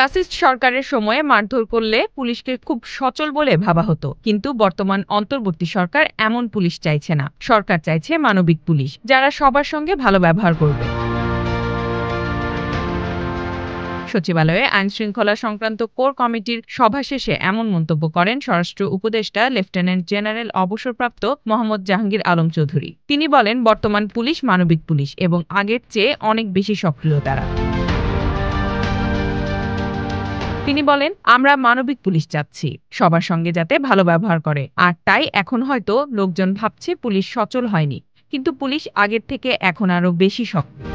Fascist সরকারের সময়ে মারধর করলে পুলিশকে খুব সচল বলে ভাবা হতো, কিন্তু বর্তমান অন্তর্বর্তী সরকার এমন পুলিশ চাইছে না। সরকার চাইছে মানবিক পুলিশ, যারা সবার সঙ্গে ভালো ব্যবহার করবে। সচিবালয়ে আইনশৃঙ্খলা সংক্রান্ত কোর কমিটির সভা শেষে এমন মন্তব্য করেন স্বরাষ্ট্র উপদেষ্টা লেফটেন্যান্ট জেনারেল অবসরপ্রাপ্ত মোহাম্মদ জাহাঙ্গীর আলম চৌধুরী। তিনি বলেন, বর্তমান পুলিশ মানবিক পুলিশ এবং আগের চেয়ে অনেক বেশি সক্রিয় তারা। তিনি বলেন, আমরা মানবিক পুলিশ চাচ্ছি, সবার সঙ্গে যাতে ভালো ব্যবহার করে। আর তাই এখন হয়তো লোকজন ভাবছে পুলিশ সচল হয়নি, কিন্তু পুলিশ আগের থেকে এখন আরো বেশি সক্রিয়।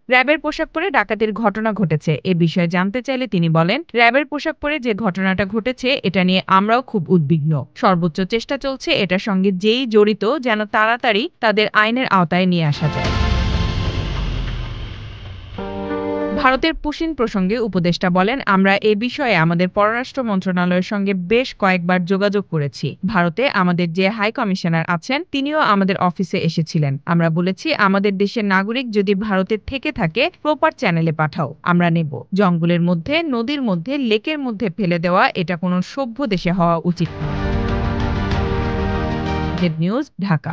র্যাবের পোশাক পরে ডাকাতির ঘটনা ঘটেছে এ বিষয়ে জানতে চাইলে তিনি বলেন, র্যাবের পোশাক পরে যে ঘটনাটা ঘটেছে এটা নিয়ে আমরাও খুব উদ্বিগ্ন। সর্বোচ্চ চেষ্টা চলছে এটার সঙ্গে যেই জড়িত যেন তাড়াতাড়ি তাদের আইনের আওতায় নিয়ে আসা যায়। ভারতের পুশিন প্রসঙ্গে উপদেষ্টা বলেন, আমরা এ বিষয়ে আমাদের পররাষ্ট্র মন্ত্রণালয়ের সঙ্গে বেশ কয়েকবার যোগাযোগ করেছি। ভারতে আমাদের যে হাই কমিশনার আছেন তিনিও আমাদের অফিসে এসেছিলেন। আমরা বলেছি, আমাদের দেশের নাগরিক যদি ভারতে থেকে থাকে প্রপার চ্যানেলে পাঠাও, আমরা নেব। জঙ্গলের মধ্যে, নদীর মধ্যে, লেকের মধ্যে ফেলে দেওয়া এটা কোনো সভ্য দেশে হওয়া উচিত নয়। নিউজ, ঢাকা।